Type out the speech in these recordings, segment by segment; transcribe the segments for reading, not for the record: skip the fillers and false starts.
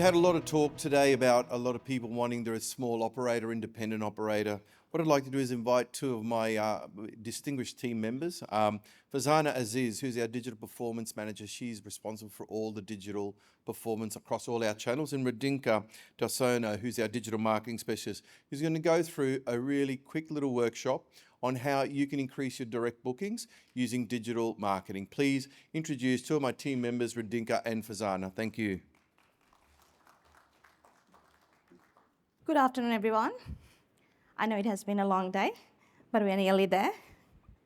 had a lot of talk today about a lot of people wanting they're a small operator, independent operator. What I'd like to do is invite two of my distinguished team members. Farzana Aziz, who's our digital performance manager. She's responsible for all the digital performance across all our channels. And Radinka, Dharsono, who's our digital marketing specialist, who's going to go through a really quick little workshop on how you can increase your direct bookings using digital marketing. Please introduce two of my team members, Radinka and Farzana. Thank you. Good afternoon, everyone. I know it has been a long day, but we're nearly there.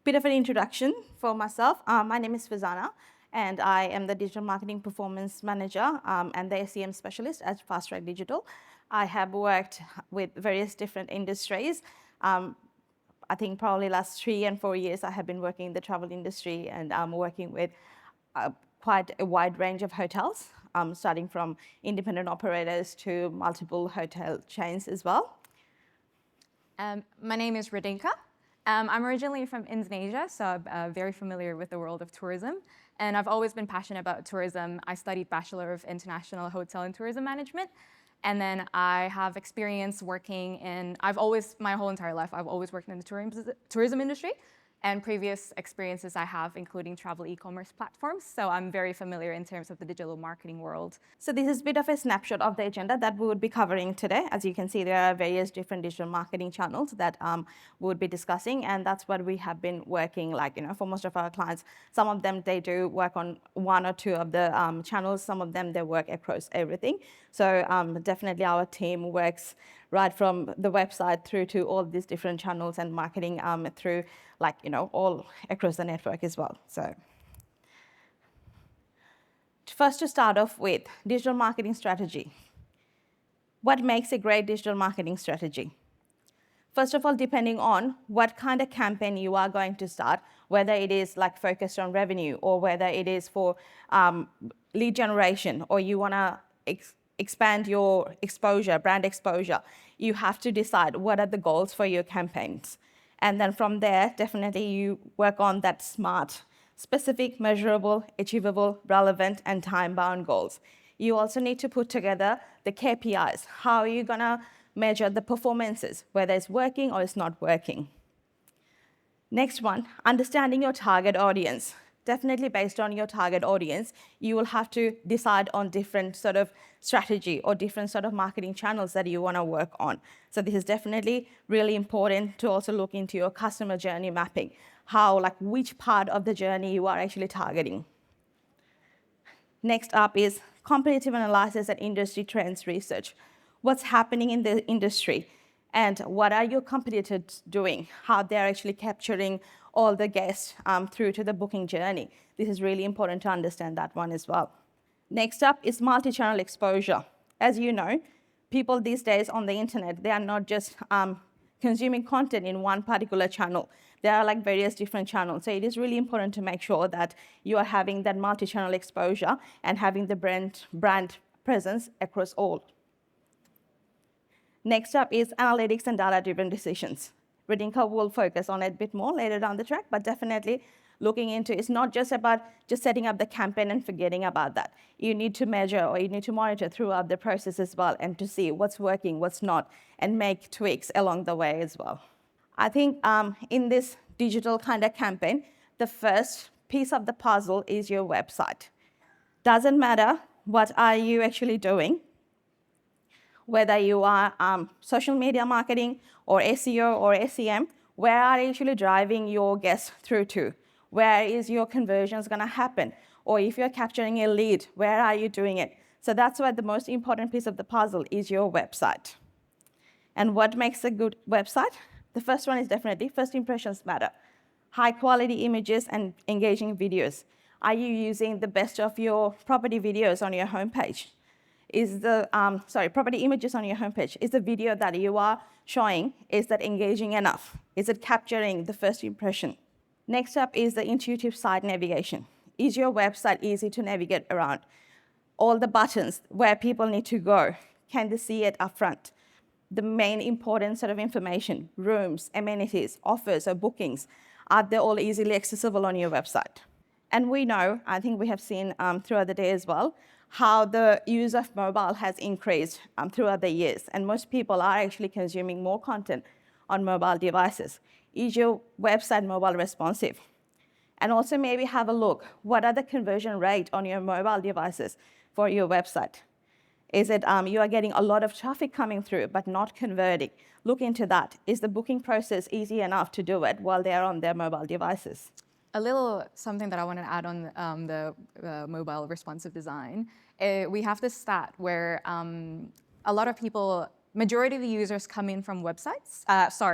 Bit of an introduction for myself. My name is Farzana, and I am the Digital Marketing Performance Manager and the SEM Specialist at Fastrack Digital. I have worked with various different industries. I think probably last 3 and 4 years I have been working in the travel industry, and I'm working with quite a wide range of hotels, starting from independent operators to multiple hotel chains as well. My name is Radinka. I'm originally from Indonesia, so I'm very familiar with the world of tourism. And I've always been passionate about tourism. I studied Bachelor of International Hotel and Tourism Management. And then I have experience working in, my whole entire life, I've always worked in the tourism industry. And previous experiences I have, including travel e-commerce platforms. So I'm very familiar in terms of the digital marketing world. So this is a bit of a snapshot of the agenda that we would be covering today. As you can see, there are various different digital marketing channels that we would be discussing. And that's what we have been working for most of our clients. Some of them, they do work on 1 or 2 of the channels. Some of them, they work across everything. So definitely our team works right from the website through to all these different channels and marketing through all across the network as well. So first, to start off with, digital marketing strategy. What makes a great digital marketing strategy? First of all, depending on what kind of campaign you are going to start, whether it is focused on revenue or whether it is for lead generation, or you want to expand your exposure, brand exposure, you have to decide what are the goals for your campaigns. And then from there, definitely you work on that SMART: specific, measurable, achievable, relevant, and time-bound goals. You also need to put together the KPIs. How are you gonna measure the performances, whether it's working or it's not working? Next one, understanding your target audience. Definitely based on your target audience, you will have to decide on different sort of strategy or different sort of marketing channels that you want to work on. So this is definitely really important to also look into your customer journey mapping, which part of the journey you are actually targeting. Next up is competitive analysis and industry trends research. What's happening in the industry and what are your competitors doing, how they're actually capturing all the guests through to the booking journey. This is really important to understand that one as well. Next up is multi-channel exposure. As you know, people these days on the internet, they are not just consuming content in one particular channel. There are various different channels. So it is really important to make sure that you are having that multi-channel exposure and having the brand presence across all. Next up is analytics and data-driven decisions. Radinka will focus on it a bit more later down the track, but definitely looking into it's not just about just setting up the campaign and forgetting about that. You need to measure or you need to monitor throughout the process as well and to see what's working, what's not, and make tweaks along the way as well. I think in this digital kind of campaign, the first piece of the puzzle is your website. Doesn't matter what are you actually doing, whether you are social media marketing or SEO or SEM, where are you actually driving your guests through to? Where is your conversions gonna happen? Or if you're capturing a lead, where are you doing it? So that's why the most important piece of the puzzle is your website. And what makes a good website? The first one is definitely first impressions matter. High quality images and engaging videos. Are you using the best of your property videos on your homepage? Property images on your homepage. Is the video that you are showing, is that engaging enough? Is it capturing the first impression? Next up is the intuitive site navigation. Is your website easy to navigate around? All the buttons where people need to go, can they see it up front? The main important sort of information, rooms, amenities, offers, or bookings, are they all easily accessible on your website? And we know, I think we have seen throughout the day as well, how the use of mobile has increased throughout the years. And most people are actually consuming more content on mobile devices. Is your website mobile responsive? And also maybe have a look, what are the conversion rate on your mobile devices for your website? Is it you are getting a lot of traffic coming through but not converting? Look into that. Is the booking process easy enough to do it while they're on their mobile devices? A little something that I want to add on the mobile responsive design. We have this stat where a lot of people, majority of the users come in from websites,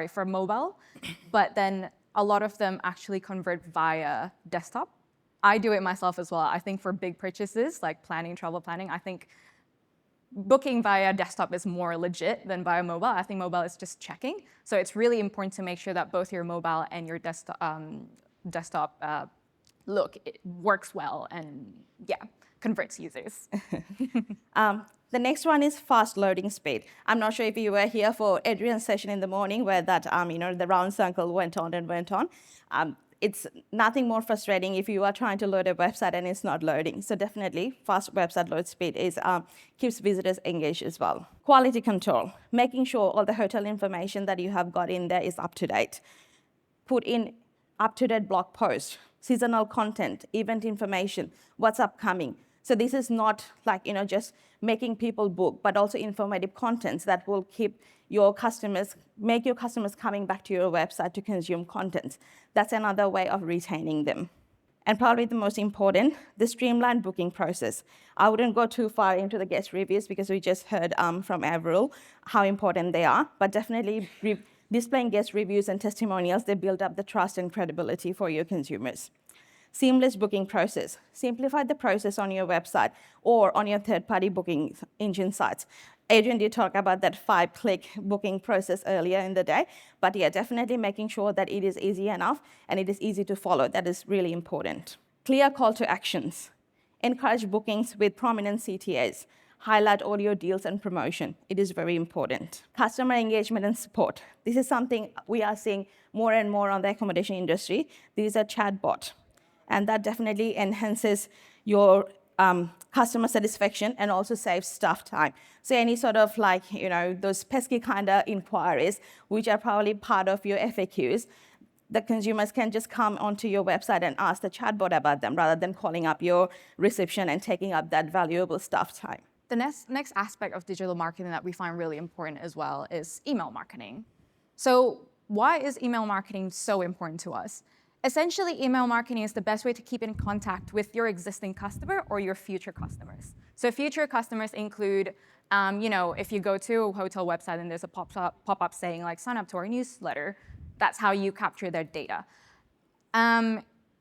from mobile, but then a lot of them actually convert via desktop. I do it myself as well. I think for big purchases like planning, travel planning, I think booking via desktop is more legit than via mobile. I think mobile is just checking. So it's really important to make sure that both your mobile and your desktop it works well and converts users. The next one is fast loading speed. I'm not sure if you were here for Adrian's session in the morning where that the round circle went on and went on. It's nothing more frustrating if you are trying to load a website and it's not loading. So definitely fast website load speed keeps visitors engaged as well. Quality control, making sure all the hotel information that you have got in there is up to date. Put in up-to-date blog posts, seasonal content, event information, what's upcoming. So this is not like, just making people book, but also informative contents that will make your customers coming back to your website to consume content. That's another way of retaining them. And probably the most important, the streamlined booking process. I wouldn't go too far into the guest reviews because we just heard from Avril how important they are, but definitely displaying guest reviews and testimonials, they build up the trust and credibility for your consumers. Seamless booking process. Simplify the process on your website or on your third-party booking engine sites. Adrian did talk about that 5-click booking process earlier in the day, but definitely making sure that it is easy enough and it is easy to follow. That is really important. Clear call to actions. Encourage bookings with prominent CTAs. Highlight all your deals and promotion. It is very important. Customer engagement and support. This is something we are seeing more and more on the accommodation industry. This is a chatbot, and that definitely enhances your customer satisfaction and also saves staff time. So any sort of those pesky kind of inquiries, which are probably part of your FAQs, the consumers can just come onto your website and ask the chatbot about them rather than calling up your reception and taking up that valuable staff time. The next aspect of digital marketing that we find really important as well is email marketing. So why is email marketing so important to us? Essentially, email marketing is the best way to keep in contact with your existing customer or your future customers. So future customers include, if you go to a hotel website and there's a pop-up saying like, sign up to our newsletter, that's how you capture their data.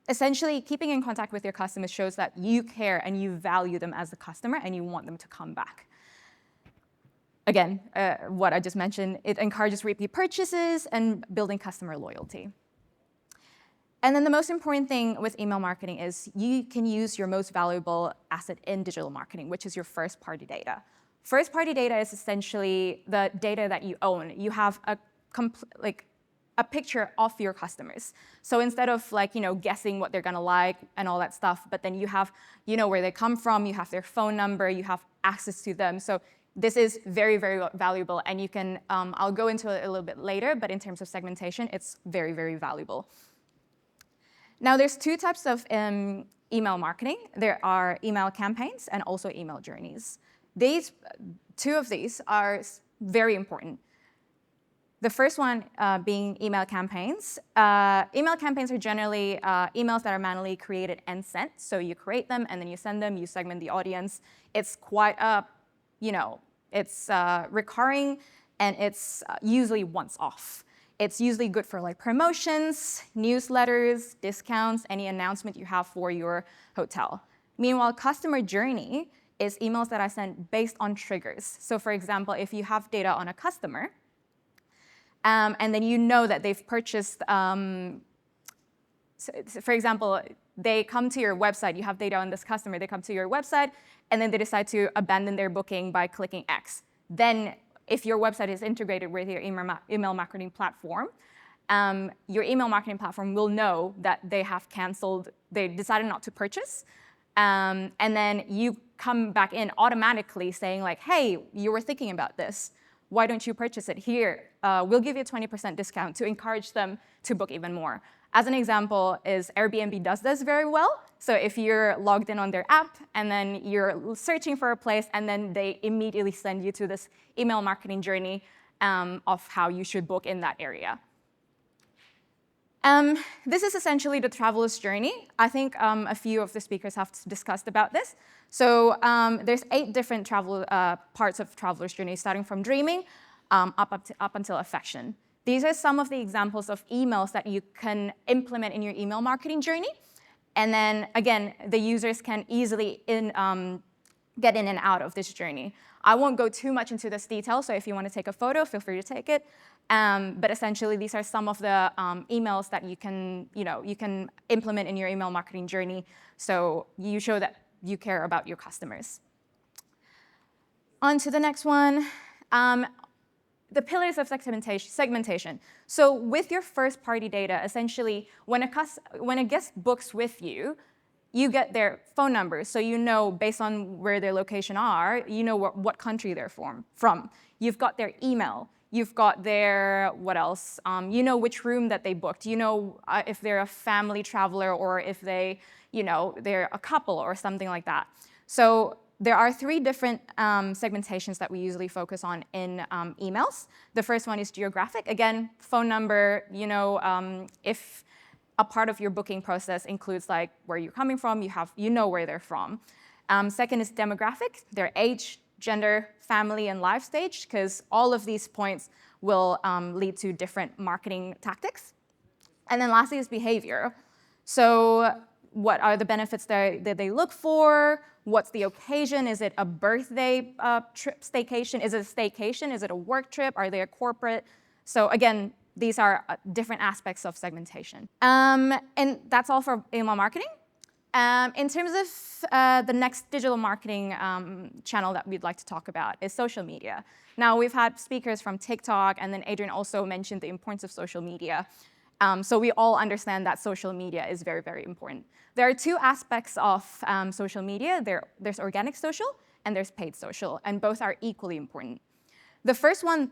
Essentially, keeping in contact with your customers shows that you care and you value them as a customer and you want them to come back. Again, what I just mentioned, it encourages repeat purchases and building customer loyalty. And then the most important thing with email marketing is you can use your most valuable asset in digital marketing, which is your first-party data. First-party data is essentially the data that you own. You have a picture of your customers. So instead of guessing what they're gonna like and all that stuff, but then you have, where they come from, you have their phone number, you have access to them. So this is very, very valuable, and you can, I'll go into it a little bit later, but in terms of segmentation, it's very, very valuable. Now there's two types of email marketing. There are email campaigns and also email journeys. Two of these are very important. The first one being email campaigns. Email campaigns are generally emails that are manually created and sent. So you create them and then you send them, you segment the audience. It's quite it's recurring and it's usually once off. It's usually good for promotions, newsletters, discounts, any announcement you have for your hotel. Meanwhile, customer journey is emails that I send based on triggers. So for example, if you have data on a customer, and then you know that they've purchased, for example, they come to your website, you have data on this customer, they come to your website, and then they decide to abandon their booking by clicking X. Then if your website is integrated with your email marketing platform, your email marketing platform will know that they have canceled, they decided not to purchase, and then you come back in automatically saying like, hey, you were thinking about this. Why don't you purchase it? Here, we'll give you a 20% discount to encourage them to book even more. As an example, is Airbnb does this very well. So if you're logged in on their app and then you're searching for a place and then they immediately send you to this email marketing journey of how you should book in that area. This is essentially the traveler's journey. I think a few of the speakers have discussed about this. So there's 8 different parts of traveler's journey, starting from dreaming up until affection. These are some of the examples of emails that you can implement in your email marketing journey. And then, again, the users can easily get in and out of this journey. I won't go too much into this detail, so if you want to take a photo, feel free to take it. But essentially, these are some of the emails that you can implement in your email marketing journey, so you show that you care about your customers. On to the next one. The pillars of segmentation. So with your first-party data, essentially, when a guest books with you, you get their phone numbers, so you know, based on where their location are, you know what country they're from. You've got their email. You've got their, what else? You know which room that they booked. You know if they're a family traveler or if they're a couple or something like that. So there are 3 different segmentations that we usually focus on in emails. The first one is geographic. Again, phone number, if a part of your booking process includes like where you're coming from, you know where they're from. Second is demographic, their age, gender, family, and life stage, because all of these points will lead to different marketing tactics. And then lastly is behavior. So what are the benefits that they look for? What's the occasion? Is it a birthday trip, staycation? Is it a staycation? Is it a work trip? Are they a corporate? So again, these are different aspects of segmentation. And that's all for email marketing. In terms of the next digital marketing channel that we'd like to talk about is social media. Now, we've had speakers from TikTok, and then Adrian also mentioned the importance of social media. So we all understand that social media is very, very important. There are 2 aspects of social media. There's organic social and there's paid social, and both are equally important. The first one,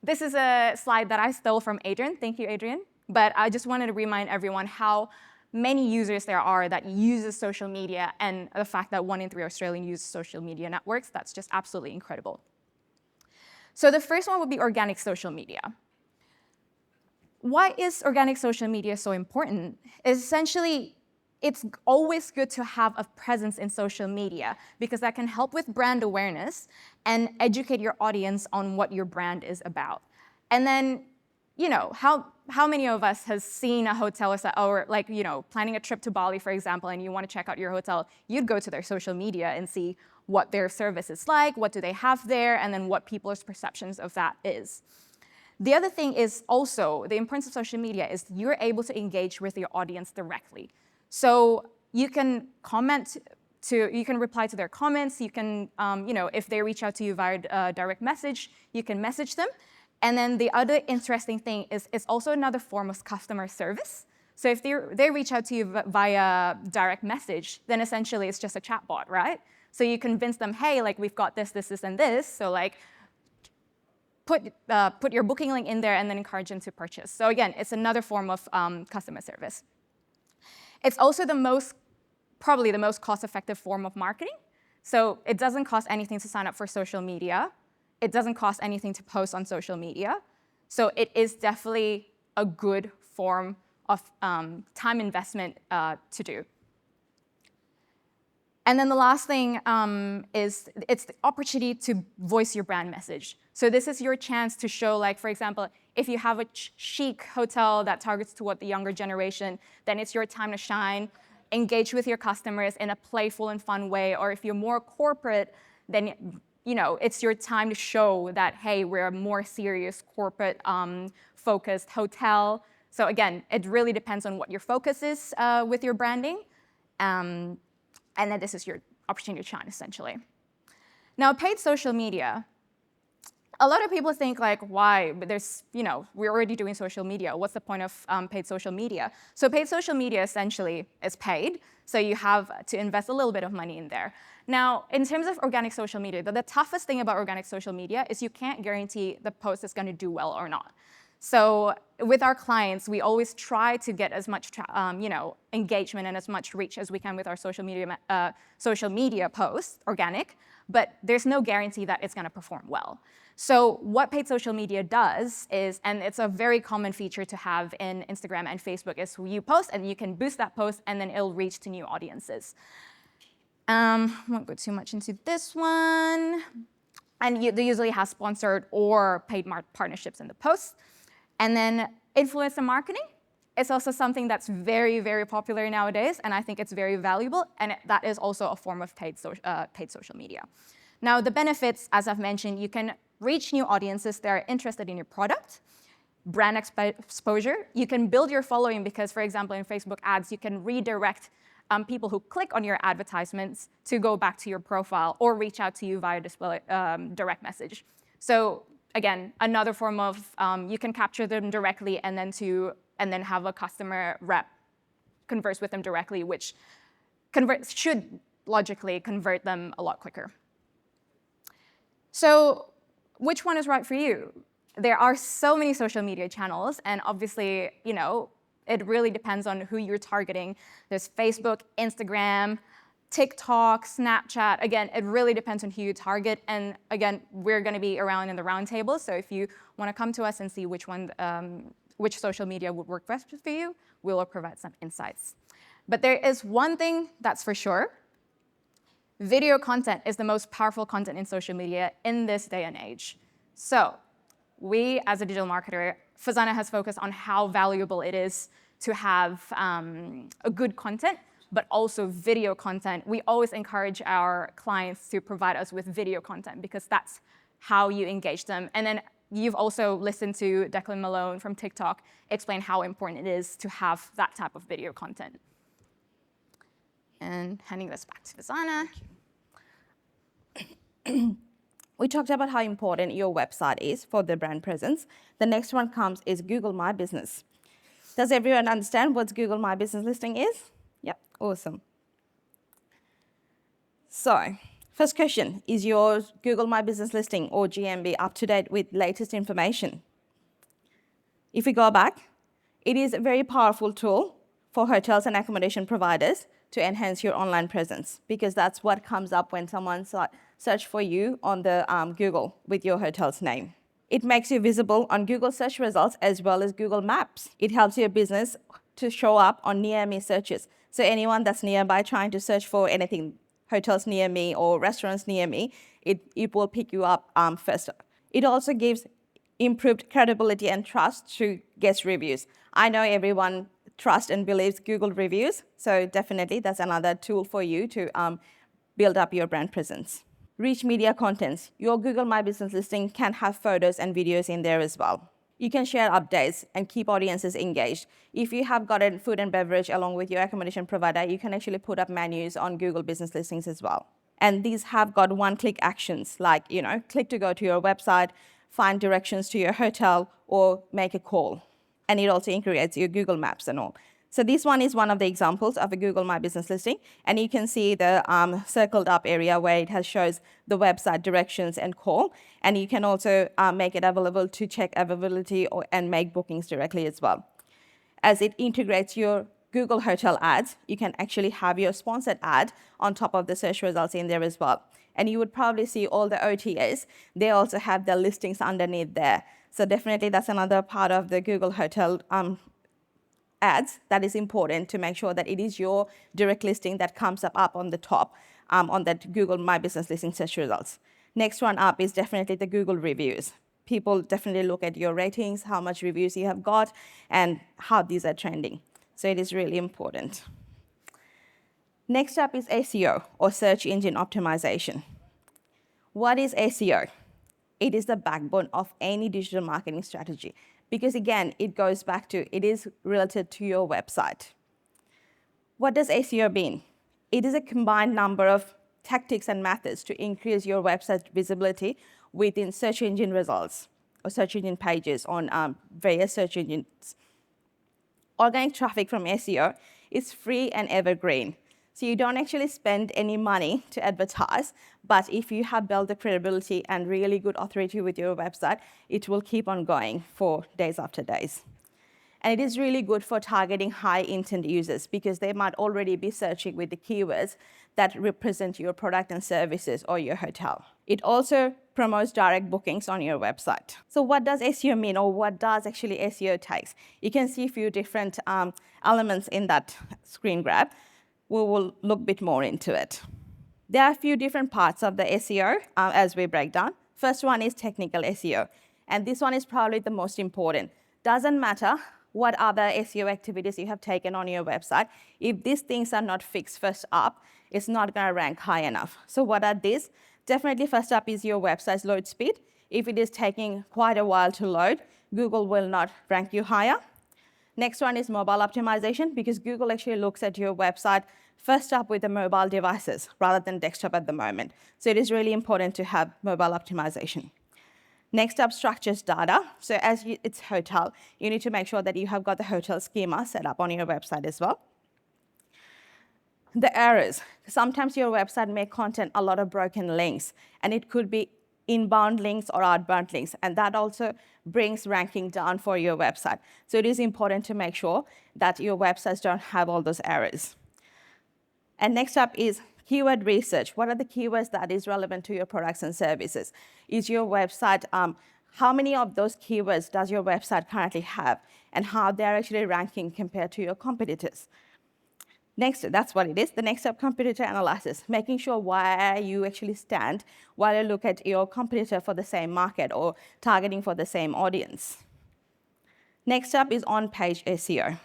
this is a slide that I stole from Adrian. Thank you, Adrian. But I just wanted to remind everyone how many users there are that uses social media, and the fact that 1 in 3 Australians use social media networks. That's just absolutely incredible. So the first one would be organic social media. Why is organic social media so important? Essentially, it's always good to have a presence in social media because that can help with brand awareness and educate your audience on what your brand is about. And then, how many of us has seen a hotel or like, planning a trip to Bali, for example, and you want to check out your hotel, you'd go to their social media and see what their service is like, what do they have there, and then what people's perceptions of that is. The other thing is also the importance of social media is you're able to engage with your audience directly. So you can you can reply to their comments. You can, if they reach out to you via direct message, you can message them. And then the other interesting thing is it's also another form of customer service. So if they reach out to you via direct message, then essentially it's just a chatbot, right? So you convince them, hey, like we've got this, and this. So like put your booking link in there and then encourage them to purchase. So again, it's another form of customer service. It's also probably the most cost-effective form of marketing. So it doesn't cost anything to sign up for social media. It doesn't cost anything to post on social media. So it is definitely a good form of time investment to do. And then the last thing is it's the opportunity to voice your brand message. So this is your chance to show, like, for example, if you have a chic hotel that targets toward the younger generation, then it's your time to shine, engage with your customers in a playful and fun way. Or if you're more corporate, then it's your time to show that, hey, we're a more serious corporate focused hotel. So again, it really depends on what your focus is with your branding. And then this is your opportunity to shine, essentially. Now, paid social media. A lot of people think like, why? But there's, we're already doing social media. What's the point of paid social media? So paid social media essentially is paid. So you have to invest a little bit of money in there. Now, in terms of organic social media, the toughest thing about organic social media is you can't guarantee the post is going to do well or not. So with our clients, we always try to get as much engagement and as much reach as we can with our social media posts, organic, but there's no guarantee that it's going to perform well. So what paid social media does is, and it's a very common feature to have in Instagram and Facebook, is you post and you can boost that post and then it'll reach to new audiences. Won't go too much into this one. And they usually have sponsored or paid partnerships in the post. And then influencer marketing is also something that's very, very popular nowadays, and I think it's very valuable, and that is also a form of paid social media. Now, the benefits, as I've mentioned, you can reach new audiences that are interested in your product, brand exposure. You can build your following because, for example, in Facebook ads, you can redirect people who click on your advertisements to go back to your profile or reach out to you via direct message. So again, another form of, you can capture them directly and then have a customer rep converse with them directly, which should logically convert them a lot quicker. So which one is right for you? There are so many social media channels, and obviously, it really depends on who you're targeting. There's Facebook, Instagram, TikTok, Snapchat. Again, it really depends on who you target. And again, we're going to be around in the roundtable. So if you want to come to us and see which social media would work best for you, we'll provide some insights. But there is one thing that's for sure. Video content is the most powerful content in social media in this day and age. So we, as a digital marketer, Farzana has focused on how valuable it is to have a good content, but also video content. We always encourage our clients to provide us with video content because that's how you engage them. And then you've also listened to Declan Malone from TikTok explain how important it is to have that type of video content. And handing this back to Farzana. We talked about how important your website is for the brand presence. The next one is Google My Business. Does everyone understand what Google My Business listing is? Yep, awesome. So, first question, is your Google My Business listing or GMB up to date with latest information? If we go back, it is a very powerful tool for hotels and accommodation providers to enhance your online presence because that's what comes up when someone search for you on the Google with your hotel's name. It makes you visible on Google search results as well as Google Maps. It helps your business to show up on near me searches. So anyone that's nearby trying to search for anything, hotels near me or restaurants near me, it will pick you up first. It also gives improved credibility and trust through guest reviews. I know everyone trusts and believes Google reviews, so definitely that's another tool for you to build up your brand presence. Rich media contents. Your Google My Business listing can have photos and videos in there as well. You can share updates and keep audiences engaged. If you have gotten food and beverage along with your accommodation provider, you can actually put up menus on Google Business listings as well. And these have got one-click actions like, click to go to your website, find directions to your hotel, or make a call. And it also integrates your Google Maps and all. So this one is one of the examples of a Google My Business listing. And you can see the circled up area where it shows the website directions and call. And you can also make it available to check availability and make bookings directly as well. As it integrates your Google Hotel ads, you can actually have your sponsored ad on top of the search results in there as well. And you would probably see all the OTAs. They also have their listings underneath there. So definitely that's another part of the Google Hotel ads that is important to make sure that it is your direct listing that comes up on the top on that Google My Business listing search results. Next one up is definitely the Google reviews. People definitely look at your ratings, how much reviews you have got, and how these are trending. So it is really important. Next up is SEO, or search engine optimization. What is SEO? It is the backbone of any digital marketing strategy. Because again, it goes back to, it is related to your website. What does SEO mean? It is a combined number of tactics and methods to increase your website visibility within search engine results or search engine pages on various search engines. Organic traffic from SEO is free and evergreen. So you don't actually spend any money to advertise, but if you have built the credibility and really good authority with your website, it will keep on going for days after days. And it is really good for targeting high intent users because they might already be searching with the keywords that represent your product and services or your hotel. It also promotes direct bookings on your website. So what does SEO mean, or what does actually SEO takes? You can see a few different elements in that screen grab. We will look a bit more into it. There are a few different parts of the SEO as we break down. First one is technical SEO, and this one is probably the most important. Doesn't matter what other SEO activities you have taken on your website. If these things are not fixed first up, it's not going to rank high enough. So what are these? Definitely first up is your website's load speed. If it is taking quite a while to load, Google will not rank you higher. Next one is mobile optimization, because Google actually looks at your website first up with the mobile devices rather than desktop at the moment. So it is really important to have mobile optimization. Next up, structures data. So as it's hotel, you need to make sure that you have got the hotel schema set up on your website as well. The errors. Sometimes your website may contain a lot of broken links, and it could be inbound links or outbound links, and that also brings ranking down for your website. So it is important to make sure that your websites don't have all those errors. And next up is keyword research. What are the keywords that is relevant to your products and services? Is your website, how many of those keywords does your website currently have, and how they're actually ranking compared to your competitors? Next, that's what it is. The next up, competitor analysis, making sure where you actually stand while you look at your competitor for the same market or targeting for the same audience. Next up is on-page SEO.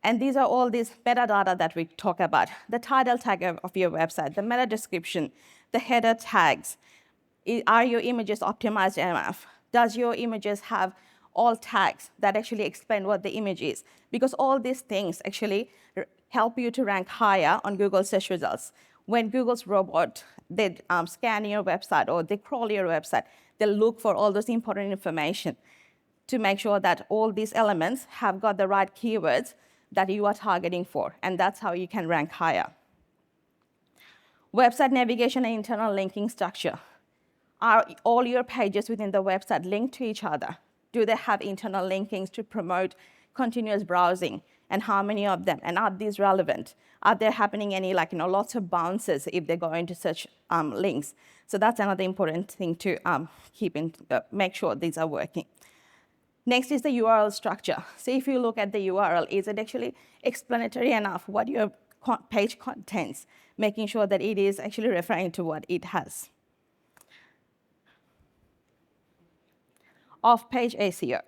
And these are all these metadata that we talk about. The title tag of your website, the meta description, the header tags. Are your images optimized enough? Does your images have all tags that actually explain what the image is? Because all these things actually help you to rank higher on Google search results. When Google's robot, they scan your website or they crawl your website, they look for all those important information to make sure that all these elements have got the right keywords that you are targeting for, and that's how you can rank higher. Website navigation and internal linking structure. Are all your pages within the website linked to each other? Do they have internal linkings to promote continuous browsing, and how many of them? And are these relevant? Are there happening any lots of bounces if they go into such links? So that's another important thing to make sure these are working. Next is the URL structure. So if you look at the URL, is it actually explanatory enough what your page contains, making sure that it is actually referring to what it has. Off-page SEO.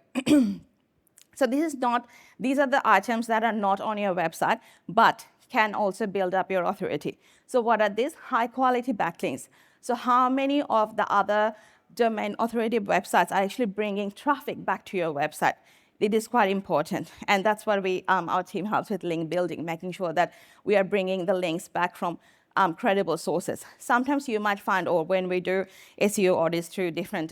So these are the items that are not on your website, but can also build up your authority. So what are these? High quality backlinks. So how many of the other domain authoritative websites are actually bringing traffic back to your website? It is quite important, and that's what our team helps with link building, making sure that we are bringing the links back from credible sources. Sometimes you might find, or when we do SEO audits through different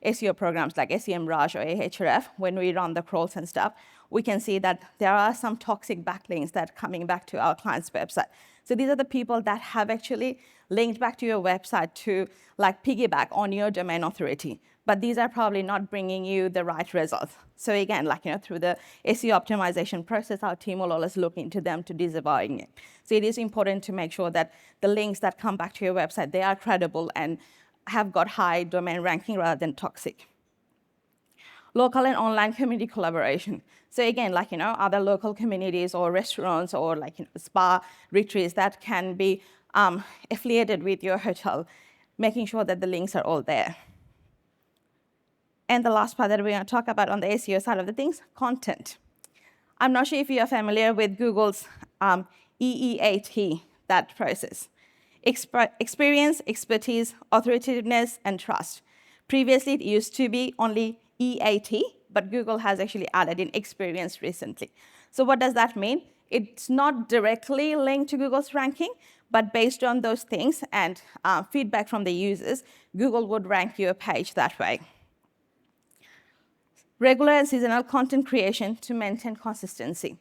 SEO programs like SEMrush or Ahref, when we run the crawls and stuff, we can see that there are some toxic backlinks that are coming back to our client's website. So these are the people that have actually linked back to your website to piggyback on your domain authority. But these are probably not bringing you the right results. So again, through the SEO optimization process, our team will always look into them to disavowing it. So it is important to make sure that the links that come back to your website, they are credible and have got high domain ranking rather than toxic. Local and online community collaboration. So again, other local communities or restaurants or spa retreats that can be affiliated with your hotel, making sure that the links are all there. And the last part that we're going to talk about on the SEO side of the things, content. I'm not sure if you are familiar with Google's EEAT, that process. Experience, expertise, authoritativeness, and trust. Previously, it used to be only EAT, but Google has actually added in experience recently. So what does that mean? It's not directly linked to Google's ranking, But based on those things and feedback from the users, Google would rank your page that way. Regular and seasonal content creation to maintain consistency.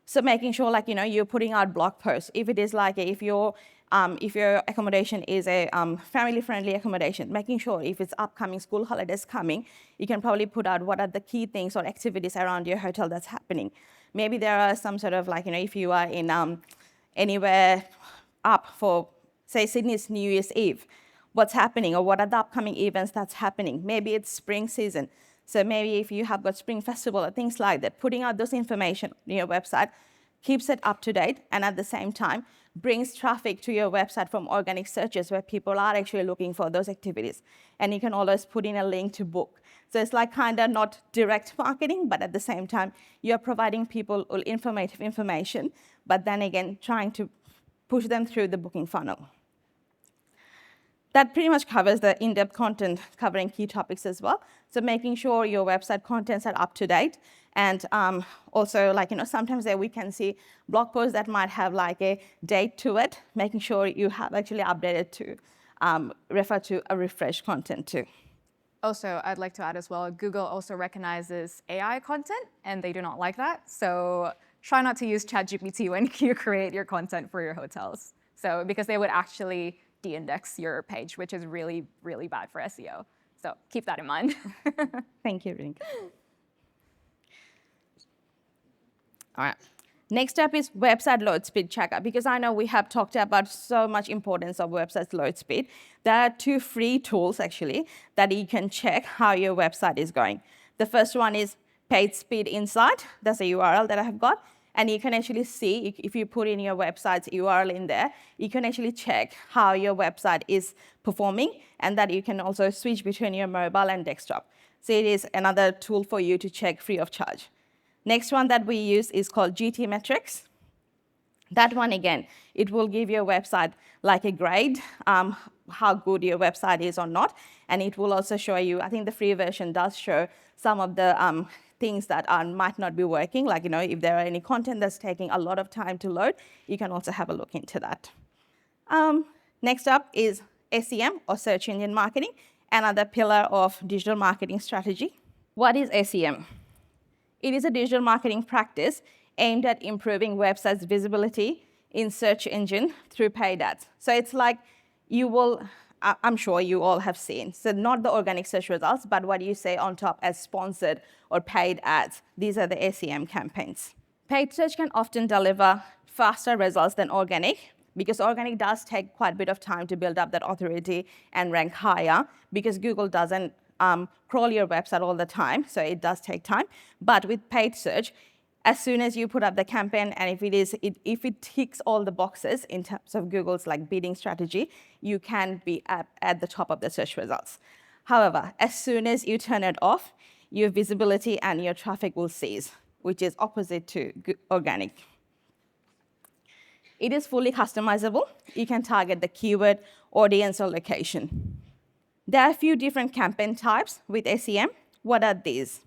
So making sure, like, you're putting out blog posts. If it is like, if your accommodation is a family-friendly accommodation, making sure if it's upcoming school holidays coming, you can probably put out what are the key things or activities around your hotel that's happening. Maybe there are some sort of like, if you are in anywhere up for, say, Sydney's New Year's Eve, what's happening or what are the upcoming events that's happening. Maybe it's spring season. So maybe if you have got spring festival or things like that, putting out those information on your website keeps it up to date and at the same time brings traffic to your website from organic searches where people are actually looking for those activities. And you can always put in a link to book. So it's like kind of not direct marketing, but at the same time, you're providing people informative information, but then again, trying to push them through the booking funnel. That pretty much covers the in-depth content covering key topics as well. So making sure your website contents are up to date. And also, like, sometimes we can see blog posts that might have like a date to it, making sure you have actually updated to refer to a refreshed content too. Also, I'd like to add as well, Google also recognizes AI content, and they do not like that. So try not to use ChatGPT when you create your content for your hotels. So because they would actually de-index your page, which is really, really bad for SEO. So keep that in mind. Thank you, Radinka. All right. Next up is website load speed checker, because I know we have talked about so much importance of website load speed. There are 2 free tools, actually, that you can check how your website is going. The first one is Page Speed Insight. That's a URL that I have got. And you can actually see, if you put in your website's URL in there, you can actually check how your website is performing, and that you can also switch between your mobile and desktop. So it is another tool for you to check free of charge. Next one that we use is called GT Metrics. That one, again, it will give your website like a grade, how good your website is or not. And it will also show you, I think the free version does show some of the things that might not be working. Like, if there are any content that's taking a lot of time to load, you can also have a look into that. Next up is SEM, or search engine marketing, another pillar of digital marketing strategy. What is SEM? It is a digital marketing practice aimed at improving websites' visibility in search engine through paid ads. So it's like I'm sure you all have seen, so not the organic search results, but what you say on top as sponsored or paid ads. These are the SEM campaigns. Paid search can often deliver faster results than organic, because organic does take quite a bit of time to build up that authority and rank higher, because Google doesn't crawl your website all the time, so it does take time. But with paid search, as soon as you put up the campaign, and if it ticks all the boxes in terms of Google's like bidding strategy, you can be at the top of the search results. However, as soon as you turn it off, your visibility and your traffic will cease, which is opposite to organic. It is fully customizable. You can target the keyword, audience, or location. There are a few different campaign types with SEM. What are these?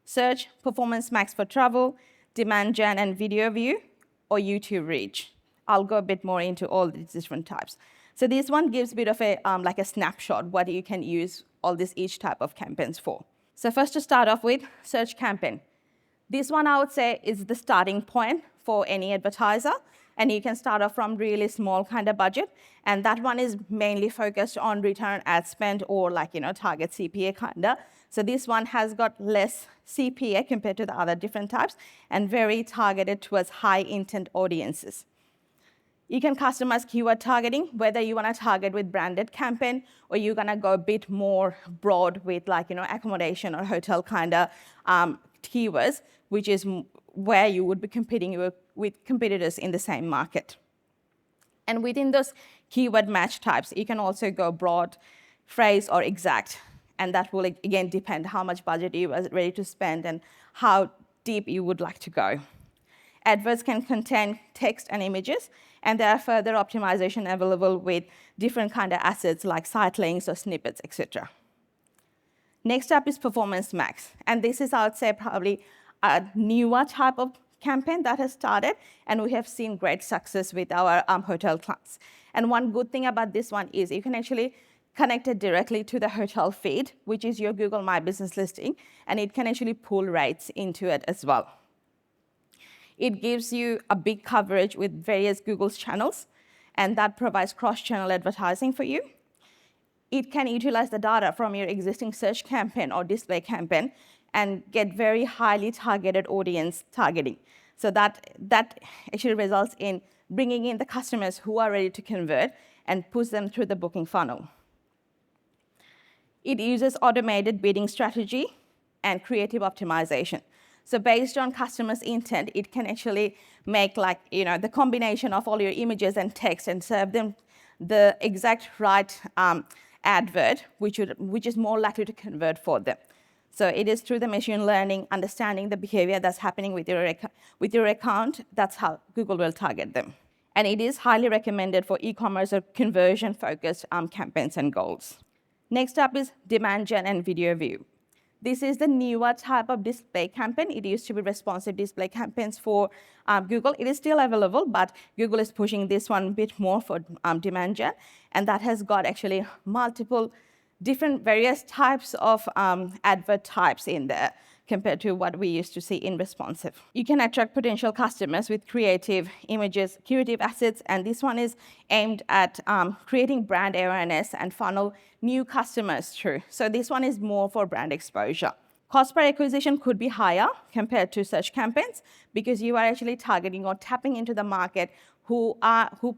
Search, Performance Max for travel, Demand Gen and Video View, or YouTube Reach. I'll go a bit more into all these different types. So this one gives a bit of a like a snapshot what you can use each type of campaigns for. So first, to start off with, search campaign. This one I would say is the starting point for any advertiser, and you can start off from really small kind of budget, and that one is mainly focused on return on ad spend or target CPA kinda. So this one has got less CPA compared to the other different types and very targeted towards high intent audiences. You can customize keyword targeting, whether you want to target with branded campaign or you're going to go a bit more broad with accommodation or hotel kind of keywords, which is where you would be competing with competitors in the same market. And within those keyword match types, you can also go broad, phrase, or exact. And that will, again, depend how much budget you are ready to spend and how deep you would like to go. Adverts can contain text and images, and there are further optimization available with different kind of assets like site links or snippets, etc. Next up is Performance Max. And this is, I would say, probably a newer type of campaign that has started, and we have seen great success with our hotel clients. And one good thing about this one is you can actually connect it directly to the hotel feed, which is your Google My Business listing, and it can actually pull rates into it as well. It gives you a big coverage with various Google's channels, and that provides cross-channel advertising for you. It can utilize the data from your existing search campaign or display campaign and get very highly targeted audience targeting. So that actually results in bringing in the customers who are ready to convert and push them through the booking funnel. It uses automated bidding strategy and creative optimization. So based on customers' intent, it can actually make the combination of all your images and text and serve them the exact right advert, which is more likely to convert for them. So it is through the machine learning, understanding the behavior that's happening with your account, that's how Google will target them. And it is highly recommended for e-commerce or conversion-focused campaigns and goals. Next up is demand gen and video view. This is the newer type of display campaign. It used to be responsive display campaigns for Google. It is still available, but Google is pushing this one a bit more for demand gen, and that has got actually multiple different various types of advert types in there compared to what we used to see in responsive. You can attract potential customers with creative images, creative assets, and this one is aimed at creating brand awareness and funnel new customers through. So this one is more for brand exposure. Cost per acquisition could be higher compared to search campaigns because you are actually targeting or tapping into the market who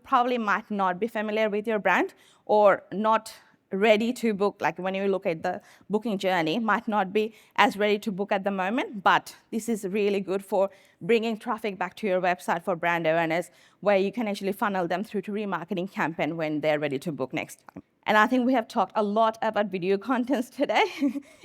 probably might not be familiar with your brand or not ready to book, like when you look at the booking journey, might not be as ready to book at the moment, but this is really good for bringing traffic back to your website for brand awareness, where you can actually funnel them through to remarketing campaign when they're ready to book next time. And I think we have talked a lot about video contents today,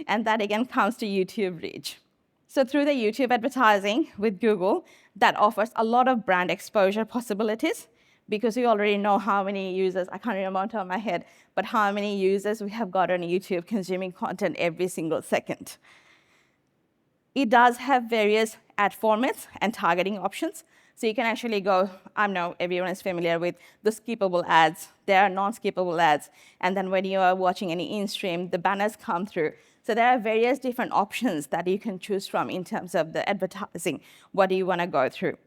and that again comes to YouTube reach. So through the YouTube advertising with Google, that offers a lot of brand exposure possibilities, because we already know how many users, I can't remember on top of my head, but how many users we have got on YouTube consuming content every single second. It does have various ad formats and targeting options. So you can actually go, I know everyone is familiar with the skippable ads. There are non-skippable ads. And then when you are watching any in-stream, the banners come through. So there are various different options that you can choose from in terms of the advertising. What do you want to go through?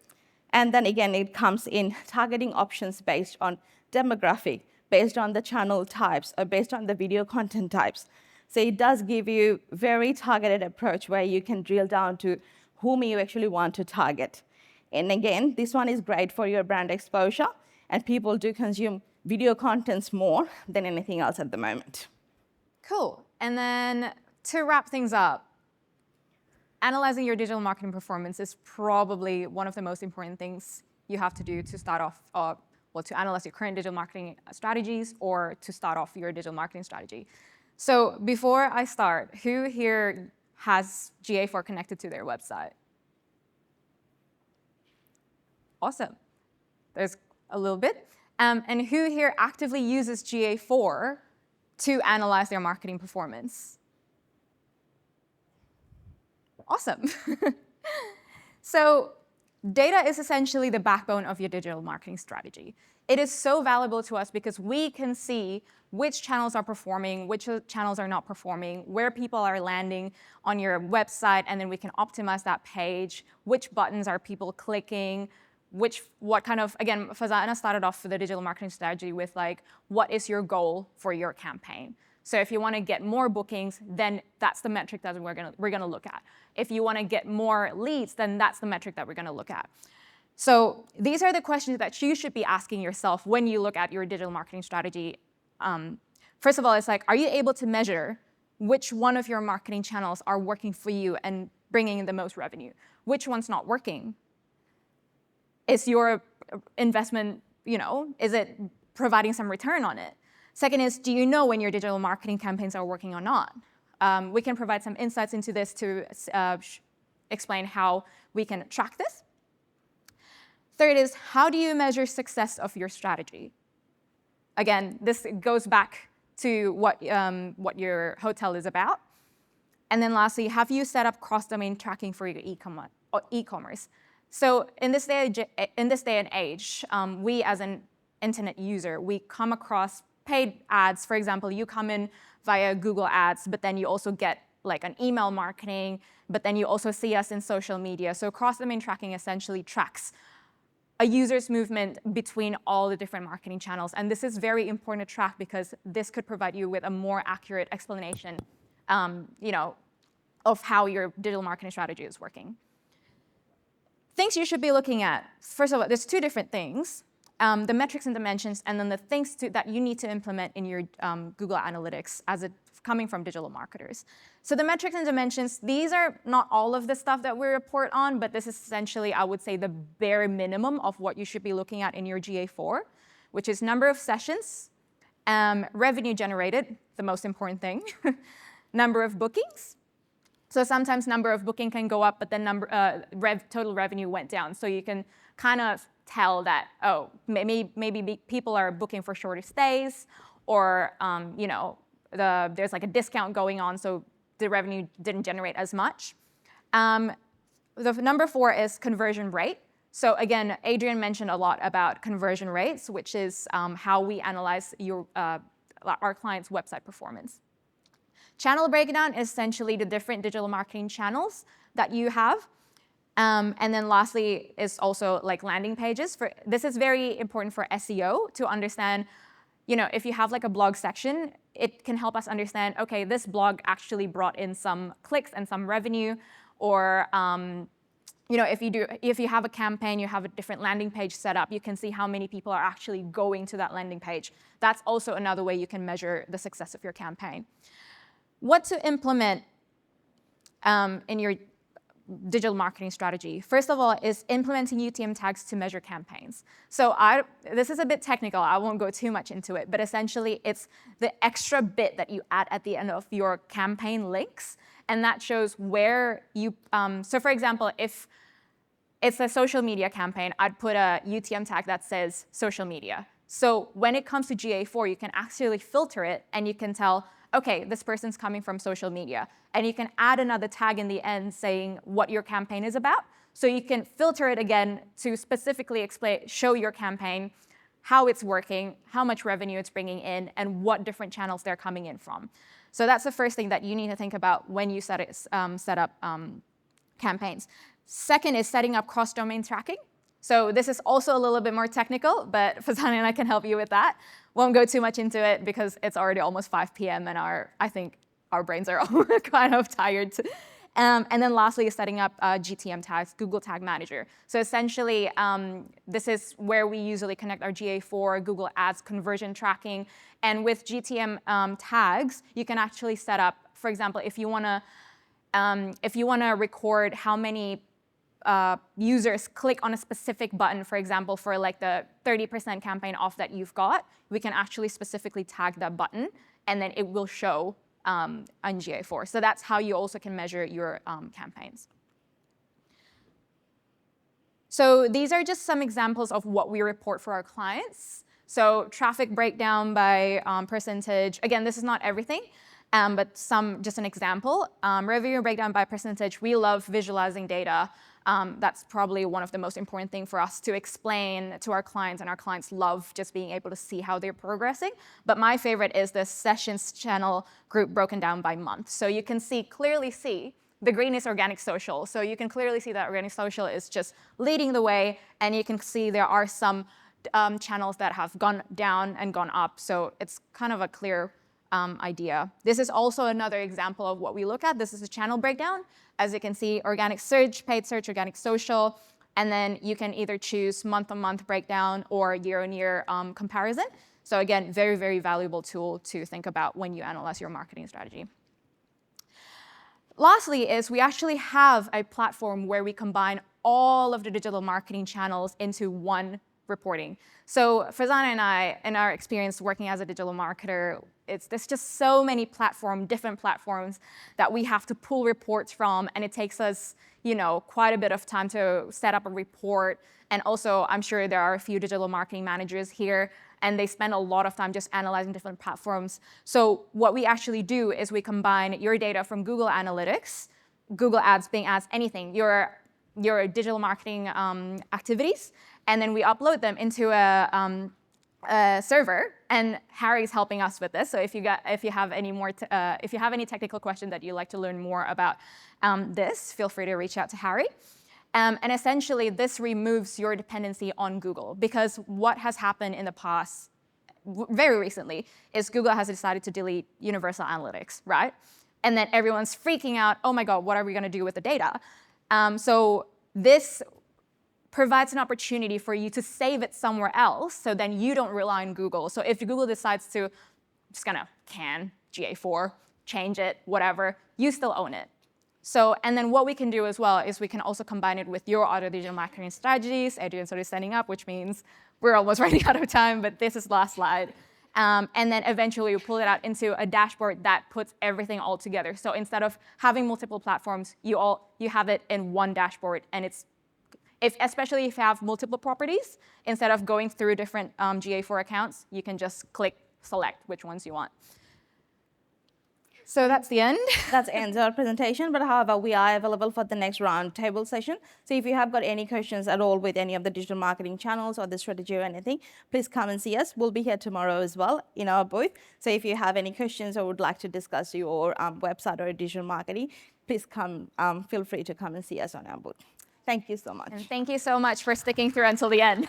And then again, it comes in targeting options based on demographic, based on the channel types, or based on the video content types. So it does give you very targeted approach where you can drill down to whom you actually want to target. And again, this one is great for your brand exposure, and people do consume video contents more than anything else at the moment. Cool. And then to wrap things up, analyzing your digital marketing performance is probably one of the most important things you have to do to start off, to analyze your current digital marketing strategies or to start off your digital marketing strategy. So before I start, who here has GA4 connected to their website? Awesome. There's a little bit. And who here actively uses GA4 to analyze their marketing performance? Awesome. So data is essentially the backbone of your digital marketing strategy. It is so valuable to us because we can see which channels are performing, which channels are not performing, where people are landing on your website, and then we can optimize that page, which buttons are people clicking, what kind of, again, Farzana started off for the digital marketing strategy with like, what is your goal for your campaign? So if you want to get more bookings, then that's the metric that we're gonna look at. If you want to get more leads, then that's the metric that we're gonna look at. So these are the questions that you should be asking yourself when you look at your digital marketing strategy. First of all, it's like, are you able to measure which one of your marketing channels are working for you and bringing in the most revenue? Which one's not working? Is your investment, is it providing some return on it? Second is, do you know when your digital marketing campaigns are working or not? We can provide some insights into this to explain how we can track this. Third is, how do you measure success of your strategy? Again, this goes back to what your hotel is about. And then lastly, have you set up cross-domain tracking for your e-commerce? So in this day and age, we as an internet user, we come across paid ads. For example, you come in via Google Ads, but then you also get like an email marketing, but then you also see us in social media. So cross-domain tracking essentially tracks a user's movement between all the different marketing channels. And this is very important to track because this could provide you with a more accurate explanation of how your digital marketing strategy is working. Things you should be looking at. First of all, there's two different things. The metrics and dimensions, and then the things that you need to implement in your Google Analytics as coming from digital marketers. So the metrics and dimensions, these are not all of the stuff that we report on, but this is essentially, I would say, the bare minimum of what you should be looking at in your GA4, which is number of sessions, revenue generated, the most important thing, number of bookings. So sometimes number of booking can go up, but then total revenue went down. So you can kind of tell that, oh, maybe people are booking for shorter stays, or there's like a discount going on, so the revenue didn't generate as much. The number 4 is conversion rate. So again, Adrian mentioned a lot about conversion rates, which is how we analyze our clients' website performance. Channel breakdown is essentially the different digital marketing channels that you have. And then lastly is also like landing pages. This is very important for SEO to understand, if you have like a blog section, it can help us understand, okay, this blog actually brought in some clicks and some revenue, or if you have a campaign, you have a different landing page set up, you can see how many people are actually going to that landing page. That's also another way you can measure the success of your campaign. What to implement in your digital marketing strategy. First of all is implementing UTM tags to measure campaigns. So this is a bit technical, I won't go too much into it, but essentially it's the extra bit that you add at the end of your campaign links, and that shows where you, so for example, if it's a social media campaign, I'd put a UTM tag that says social media. So when it comes to GA4, you can actually filter it and you can tell, okay, this person's coming from social media. And you can add another tag in the end saying what your campaign is about. So you can filter it again to specifically show your campaign, how it's working, how much revenue it's bringing in, and what different channels they're coming in from. So that's the first thing that you need to think about when you set up campaigns. Second is setting up cross-domain tracking. So this is also a little bit more technical, but Farzana and I can help you with that. Won't go too much into it because it's already almost 5 p.m. and I think our brains are all kind of tired. And then lastly is setting up GTM tags, Google Tag Manager. So essentially, this is where we usually connect our GA4, Google Ads conversion tracking. And with GTM tags, you can actually set up, for example, if you want to record how many users click on a specific button, for example, for like the 30% campaign off that you've got, we can actually specifically tag that button, and then it will show on GA4. So that's how you also can measure your campaigns. So these are just some examples of what we report for our clients. So traffic breakdown by percentage. Again, this is not everything, but just an example. Revenue breakdown by percentage. We love visualizing data. That's probably one of the most important things for us to explain to our clients, and our clients love just being able to see how they're progressing. But my favorite is the sessions channel group broken down by month. So you can clearly see the green is organic social. So you can clearly see that organic social is just leading the way, and you can see there are some channels that have gone down and gone up. So it's kind of a clear idea. This is also another example of what we look at. This is a channel breakdown. As you can see, organic search, paid search, organic social, and then you can either choose month-on-month breakdown or year-on-year comparison. So again, very, very valuable tool to think about when you analyze your marketing strategy. Lastly is we actually have a platform where we combine all of the digital marketing channels into one reporting. So Farzana and I, in our experience working as a digital marketer, there's just so many different platforms that we have to pull reports from, and it takes us, quite a bit of time to set up a report. And also, I'm sure there are a few digital marketing managers here, and they spend a lot of time just analyzing different platforms. So what we actually do is we combine your data from Google Analytics, Google Ads, Bing Ads, anything, your your digital marketing activities, and then we upload them into a server. And Harry's helping us with this. So if you have any technical question that you'd like to learn more about this, feel free to reach out to Harry. And essentially, this removes your dependency on Google, because what has happened in the past, very recently, is Google has decided to delete Universal Analytics, right? And then everyone's freaking out, oh my God, what are we going to do with the data? So this provides an opportunity for you to save it somewhere else, so then you don't rely on Google. So if Google decides to just kind of can GA4, change it, whatever, you still own it. So, and then what we can do as well is we can also combine it with your other digital marketing strategies. Adrian's already setting up, which means we're almost running out of time, but this is the last slide. And then eventually you pull it out into a dashboard that puts everything all together. So instead of having multiple platforms, you have it in one dashboard, and especially if you have multiple properties, instead of going through different GA4 accounts, you can just click select which ones you want. So that's the end. That ends our presentation, but however, we are available for the next roundtable session. So if you have got any questions at all with any of the digital marketing channels or the strategy or anything, please come and see us. We'll be here tomorrow as well in our booth. So if you have any questions or would like to discuss your website or digital marketing, please come. Feel free to come and see us on our booth. Thank you so much. And thank you so much for sticking through until the end.